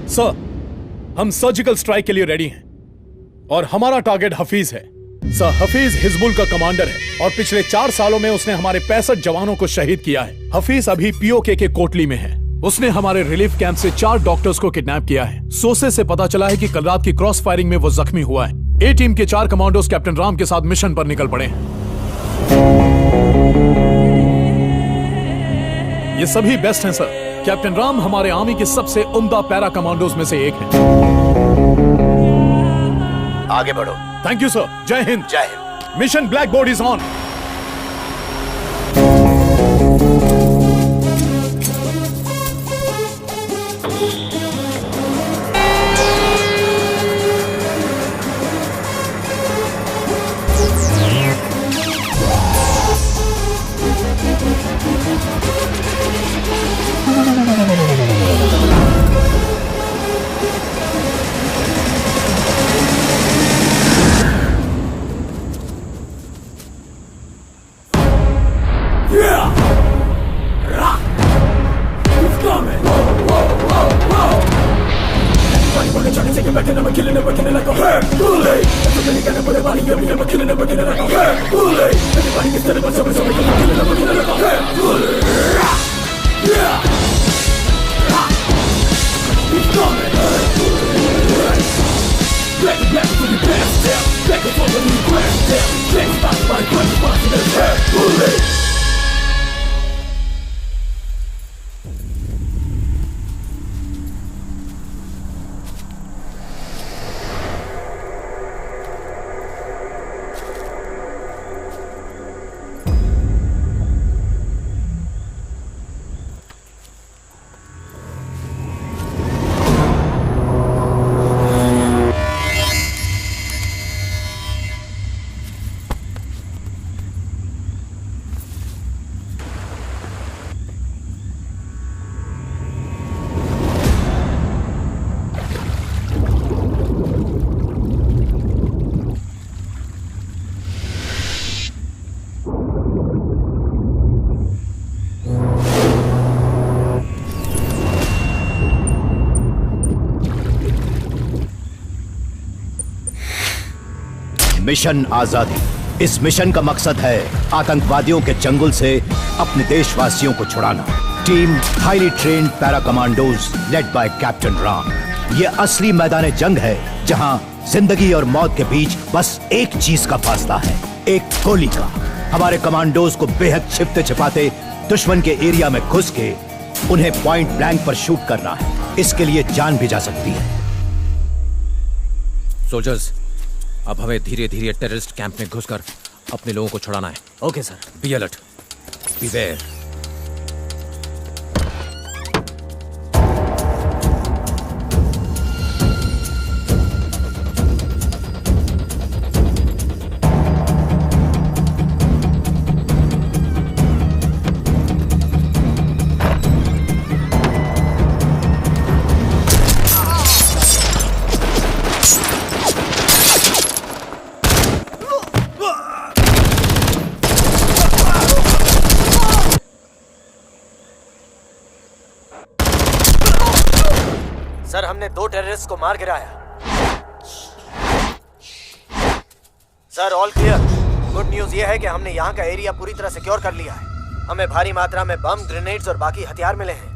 Sir, हम surgical strike के लिए रेडी हैं और हमारा टारगेट हफीज है। सर, हफीज हिजबुल का कमांडर है और पिछले 4 सालों में उसने हमारे 65 जवानों को शहीद किया है। हफीज अभी पीओके के कोटली में है। उसने हमारे रिलीफ कैंप से 4 डॉक्टर्स को किडनैप किया है। सोर्सेस से पता चला है कि कल रात की क्रॉस फायरिंग में वो जख्मी हुआ है। ए टीम के 4 कमांडोज कैप्टन राम के साथ मिशन पर निकल पड़े हैं। ये सभी बेस्ट हैं सर। कैप्टन राम हमारे आर्मी के सबसे उम्दा पैरा कमांडोज में से एक है। आगे बढ़ो। Thank you sir. जय हिंद। जय Hind. Mission black board is on. Mission आजादी। इस मिशन का मकसद है आतंकवादियों के चंगुल से अपने देशवासियों को छुड़ाना। Team highly trained para commandos led by Captain Ram. यह असली मैदान जंग है जहां जिंदगी और मौत के बीच बस एक चीज का फासला है, एक गोली का। हमारे कमांडोज को बेहद छिपते छिपाते दुश्मन के एरिया में घुस के उन्हें पॉइंट ब्लैंक पर शूट करना है। इसके लिए जान भी जा सकती है। सोल्जर्स, अब हमें धीरे धीरे टेररिस्ट कैंप में घुसकर अपने लोगों को छुड़ाना है। Okay sir. Be alert, beware. Sir, हमने 2 टेररिस्ट को मार गिराया। Sir, all clear. Good news ये है कि हमने यहाँ का एरिया पूरी तरह सिक्योर कर लिया है। हमें भारी मात्रा में बम, ग्रेनेड्स और बाकी हथियार मिले हैं।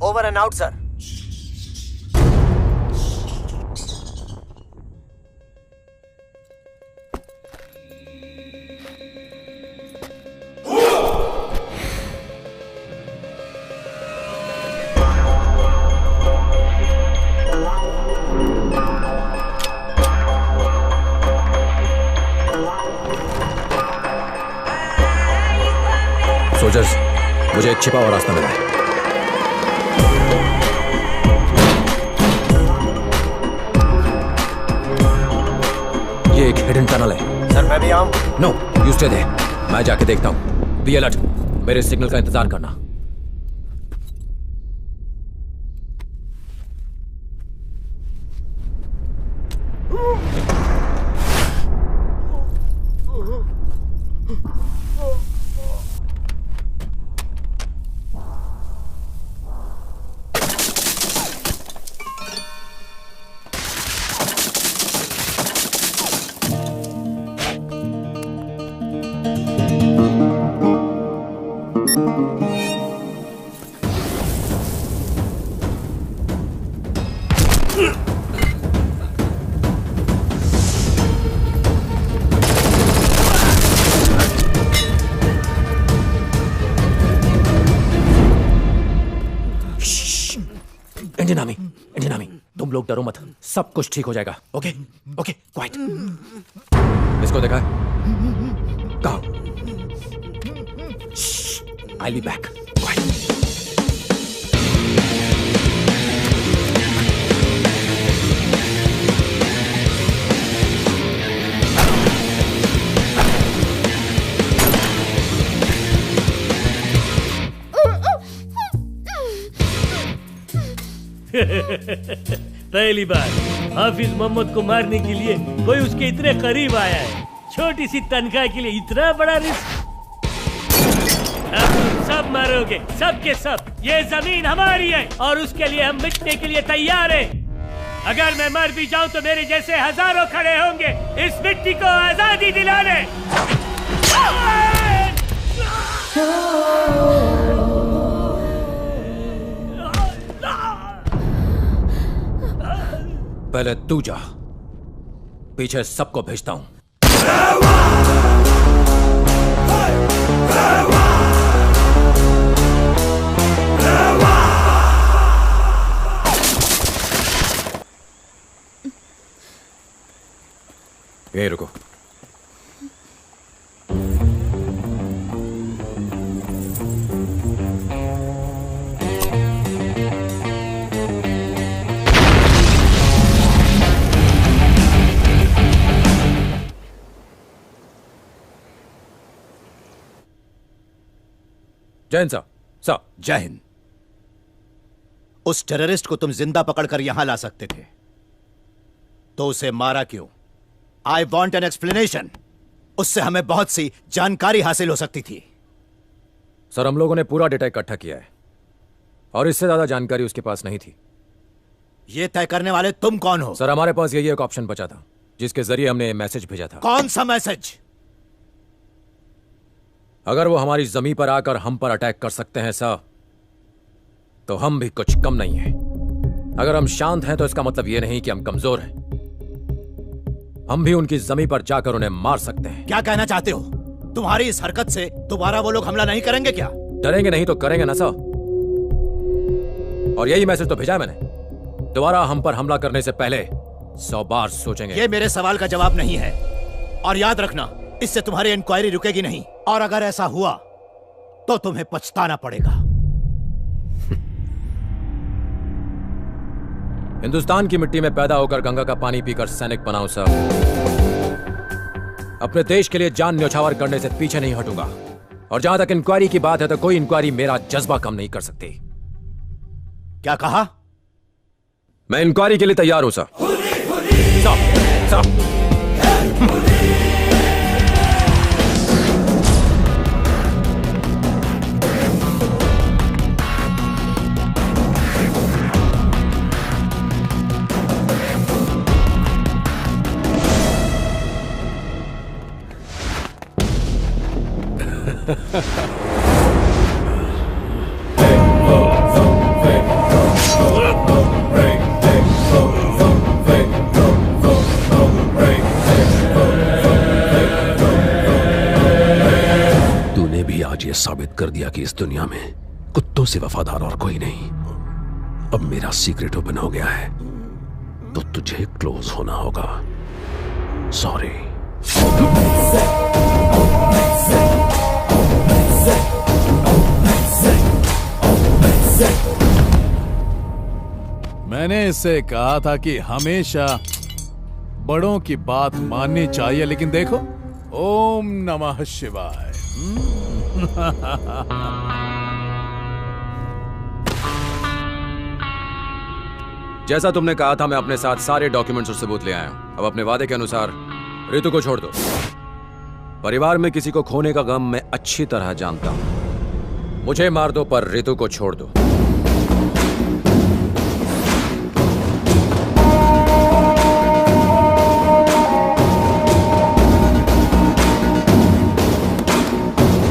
Over and out sir. Soldiers, मुझे एक छिपा हुआ रास्ता मिला है। ये एक हिडन टनल है। सर, मैं भी आऊं? No, you stay there. मैं जाके देखता हूं। बी अलर्ट, मेरे सिग्नल का इंतजार करना। इंडियन आर्मी, तुम लोग डरो मत, सब कुछ ठीक हो जाएगा। Okay okay, quite. इसको देखा है? कहा? आई बी बैक। पहली बार हाफिज मोहम्मद को मारने के लिए कोई उसके इतने करीब आया है। छोटी सी तनख्वाह के लिए इतना बड़ा रिस्क। अब तुम सब मारोगे, सब के सब। ये जमीन हमारी है और उसके लिए हम मिटने के लिए तैयार हैं। अगर मैं मर भी जाऊं तो मेरे जैसे हजारों खड़े होंगे इस मिट्टी को आजादी दिलाने। पहले तू जा, पीछे सबको भेजता हूं। ये रुको। जय हिंद सर। जय हिंद। उस टेररिस्ट को तुम जिंदा पकड़कर यहां ला सकते थे, तो उसे मारा क्यों? I want an explanation. उससे हमें बहुत सी जानकारी हासिल हो सकती थी। सर, हम लोगों ने पूरा डेटा इकट्ठा किया है और इससे ज्यादा जानकारी उसके पास नहीं थी। यह तय करने वाले तुम कौन हो? सर, हमारे पास यही एक ऑप्शन बचा था जिसके जरिए हमने मैसेज भेजा था। कौन सा मैसेज? अगर वो हमारी जमीन पर आकर हम पर अटैक कर सकते हैं सर, तो हम भी कुछ कम नहीं हैं। अगर हम शांत हैं तो इसका मतलब यह नहीं कि हम कमजोर हैं। हम भी उनकी जमीन पर जाकर उन्हें मार सकते हैं। क्या कहना चाहते हो? तुम्हारी इस हरकत से दोबारा वो लोग हमला नहीं करेंगे क्या? डरेंगे नहीं तो करेंगे ना सर। और यही मैसेज तो भेजा है मैंने। दोबारा हम पर हमला करने से पहले 100 बार सोचेंगे। ये मेरे सवाल का जवाब नहीं है। और याद रखना, इससे तुम्हारी इंक्वायरी रुकेगी नहीं। और अगर ऐसा हुआ तो तुम्हें पछताना पड़ेगा। हिंदुस्तान की मिट्टी में पैदा होकर गंगा का पानी पीकर सैनिक बनाऊं सर। अपने देश के लिए जान न्यौछावर करने से पीछे नहीं हटूंगा। और जहां तक इंक्वायरी की बात है तो कोई इंक्वायरी मेरा जज्बा कम नहीं कर सकती। क्या कहा? मैं इंक्वायरी के लिए तैयार हूं सर। सर। तूने भी आज ये साबित कर दिया कि इस दुनिया में कुत्तों से वफादार और कोई नहीं। अब मेरा सीक्रेट ओपन हो गया है तो तुझे क्लोज होना होगा। सॉरी। मैंने इससे कहा था कि हमेशा बड़ों की बात माननी चाहिए, लेकिन देखो, ओम नमः शिवाय। जैसा तुमने कहा था, मैं अपने साथ सारे डॉक्यूमेंट्स और सबूत ले आया हूं। अब अपने वादे के अनुसार रितु को छोड़ दो। परिवार में किसी को खोने का गम मैं अच्छी तरह जानता हूं। मुझे मार दो पर रितु को छोड़ दो।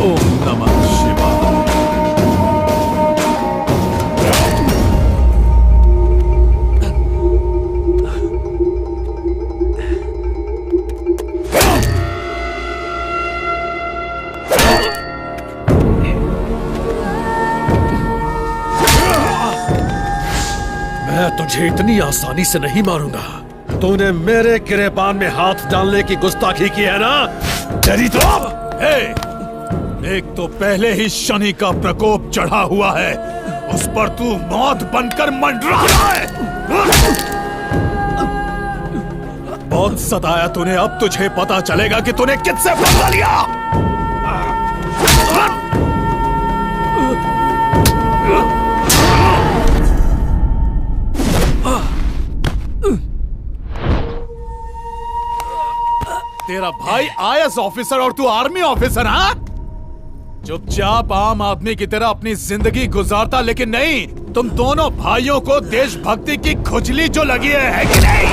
ओम नमः शिवाय। मैं तुझे इतनी आसानी से नहीं मारूंगा। तूने मेरे गिरेबान में हाथ डालने की गुस्ताखी की है ना? तेरी तो एक तो पहले ही शनि का प्रकोप चढ़ा हुआ है, उस पर तू मौत बनकर मंडरा रहा है। बहुत सताया तूने, अब तुझे पता चलेगा कि तूने किससे बदला लिया। तेरा भाई आईएएस ऑफिसर और तू आर्मी ऑफिसर, हाँ? चुपचाप आम आदमी की तरह अपनी जिंदगी गुजारता, लेकिन नहीं, तुम दोनों भाइयों को देशभक्ति की खुजली जो लगी है कि नहीं?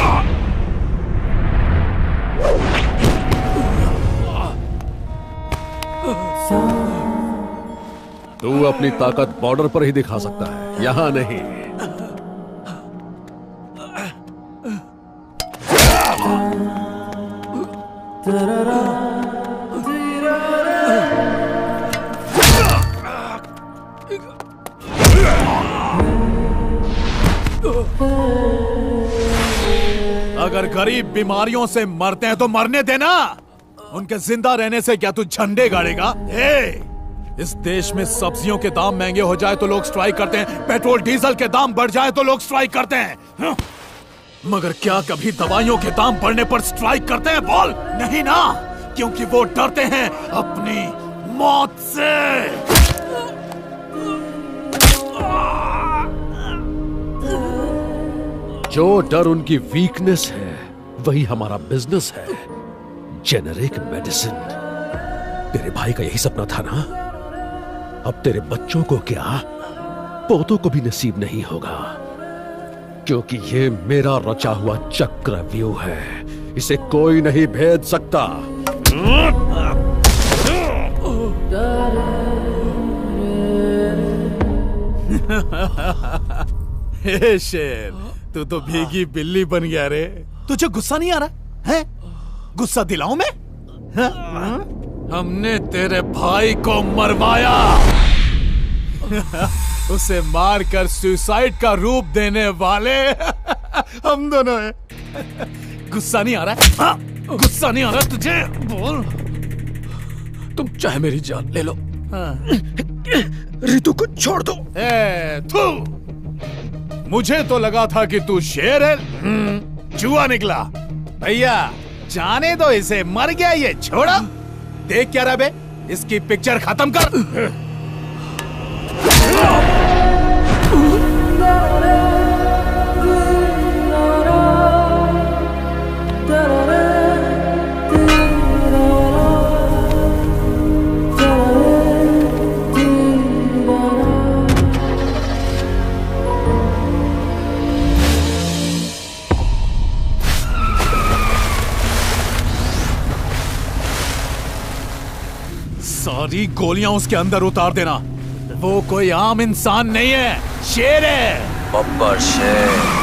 तू अपनी ताकत बॉर्डर पर ही दिखा सकता है, यहां नहीं। अगर गरीब बीमारियों से मरते हैं तो मरने देना, उनके जिंदा रहने से क्या तू झंडे गाड़ेगा? इस देश में सब्जियों के दाम महंगे हो जाए तो लोग स्ट्राइक करते हैं, पेट्रोल डीजल के दाम बढ़ जाए तो लोग स्ट्राइक करते हैं, मगर क्या कभी दवाइयों के दाम बढ़ने पर स्ट्राइक करते हैं? बोल। नहीं ना, क्योंकि वो डरते हैं अपनी मौत से। जो डर उनकी वीकनेस है वही हमारा बिजनेस है, जेनेरिक मेडिसिन। तेरे भाई का यही सपना था ना? अब तेरे बच्चों को क्या, पोतों को भी नसीब नहीं होगा, क्योंकि ये मेरा रचा हुआ चक्रव्यूह है, इसे कोई नहीं भेद सकता। हे शेर, तू तो भीगी बिल्ली बन गया रे। तुझे गुस्सा नहीं आ रहा है? गुस्सा दिलाऊं मैं? हमने तेरे भाई को मरवाया, उसे मारकर सुसाइड का रूप देने वाले हम दोनों हैं। गुस्सा नहीं आ रहा है? हाँ? गुस्सा नहीं आ रहा तुझे? बोल। तुम चाहे मेरी जान ले लो, रितु को छोड़ दो। थू, मुझे तो लगा था कि तू शेर है, चूहा निकला। भैया जाने दो इसे, मर गया ये, छोड़ो। देख क्या रहा बे, इसकी पिक्चर खत्म कर। सारी गोलियां उसके अंदर उतार देना। वो कोई आम इंसान नहीं है, शेर है। बब्बर शेर।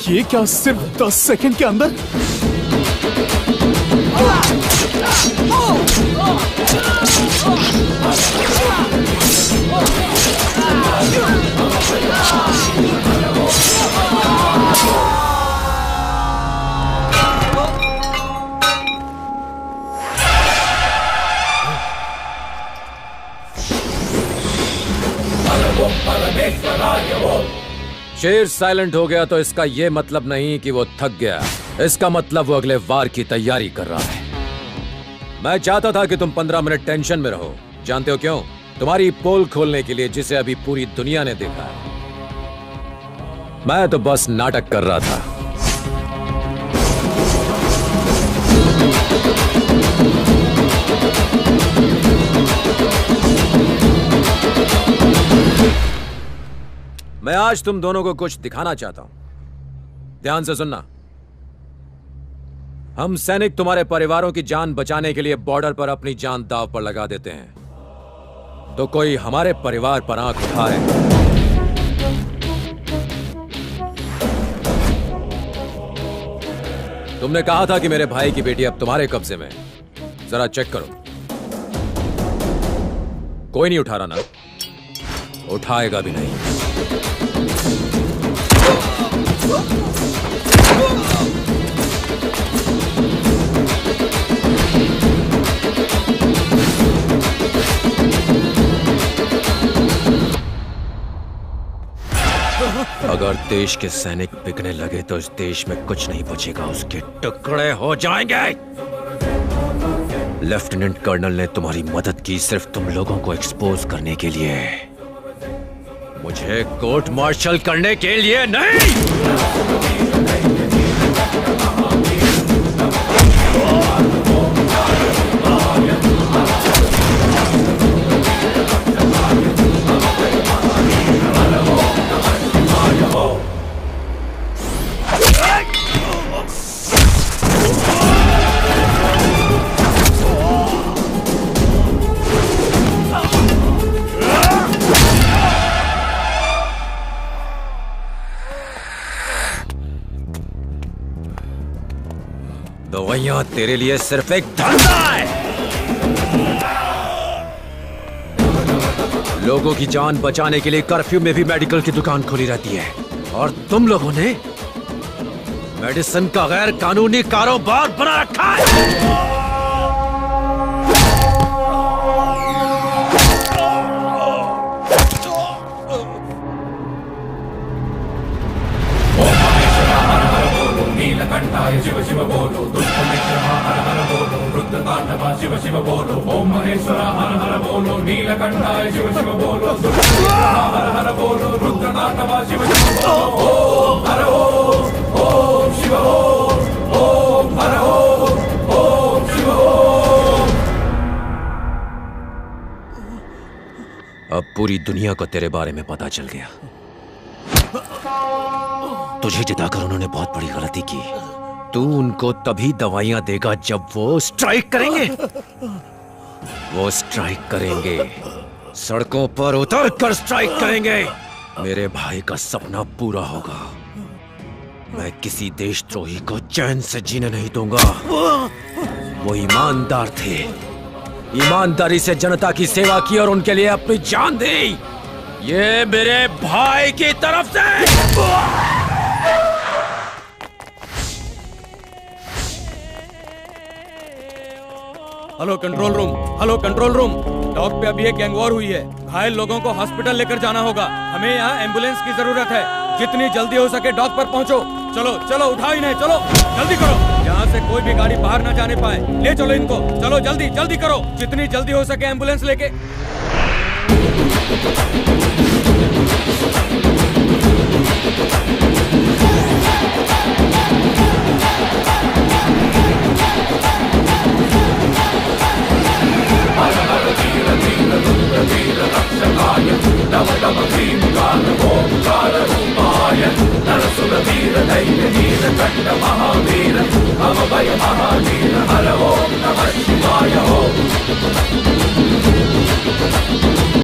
ये क्या सिर्फ 10 सेकंड के अंदर? शेर साइलेंट हो गया तो इसका यह मतलब नहीं कि वो थक गया, इसका मतलब वो अगले वार की तैयारी कर रहा है। मैं चाहता था कि तुम 15 मिनट टेंशन में रहो। जानते हो क्यों? तुम्हारी पोल खोलने के लिए, जिसे अभी पूरी दुनिया ने देखा है। मैं तो बस नाटक कर रहा था। मैं आज तुम दोनों को कुछ दिखाना चाहता हूं। ध्यान से सुनना। हम सैनिक तुम्हारे परिवारों की जान बचाने के लिए बॉर्डर पर अपनी जान दांव पर लगा देते हैं, तो कोई हमारे परिवार पर आंख उठाए तुमने कहा था कि मेरे भाई की बेटी अब तुम्हारे कब्जे में। जरा चेक करो, कोई नहीं उठा रहा ना? उठाएगा भी नहीं। अगर देश के सैनिक बिकने लगे तो इस देश में कुछ नहीं बचेगा, उसके टुकड़े हो जाएंगे। लेफ्टिनेंट कर्नल ने तुम्हारी मदद की सिर्फ तुम लोगों को एक्सपोज करने के लिए, मुझे कोर्ट मार्शल करने के लिए नहीं। दवाइयां तेरे लिए सिर्फ एक धंधा है। लोगों की जान बचाने के लिए कर्फ्यू में भी मेडिकल की दुकान खुली रहती है, और तुम लोगों ने मेडिसिन का गैर कानूनी कारोबार बना रखा है। नीलकंठाय शिव शिव बोलो, दुष्ट मित्र हर हर बोलो, रुद्र तांडवा शिव शिव बोलो, ओम महेश्वरा हर हर बोलो, नीलकंठाय शिव शिव बोलो, दुष्ट मित्र हर हर बोलो, रुद्र तांडवा शिव शिव बोलो, ओम हर ओम शिव ओम हर ओम शिव ओम। अब पूरी दुनिया को तेरे बारे में पता चल गया। तुझे जिताकर उन्होंने बहुत बड़ी गलती की। तू उनको तभी दवाइयां देगा जब वो स्ट्राइक करेंगे। वो स्ट्राइक करेंगे, सड़कों पर उतर कर स्ट्राइक करेंगे। मेरे भाई का सपना पूरा होगा। मैं किसी देशद्रोही को चैन से जीने नहीं दूंगा। वो ईमानदार थे, ईमानदारी से जनता की सेवा की और उनके लिए अपनी जान दी। ये मेरे भाई की तरफ से। Hello control room, hello control room. Dock पे अभी एक गैंग वॉर हुई है। घायल लोगों को हॉस्पिटल लेकर जाना होगा। हमें यहाँ एम्बुलेंस की जरूरत है। जितनी जल्दी हो सके डॉक पर पहुँचो। चलो चलो, उठाओ इन्हें, चलो जल्दी करो। यहाँ से कोई भी गाड़ी बाहर ना जाने पाए। ले चलो इनको, चलो जल्दी जल्दी करो। जितनी जल्दी हो सके एम्बुलेंस लेके। महावीर, भय महावीर, हर ओम नमः शिवाय।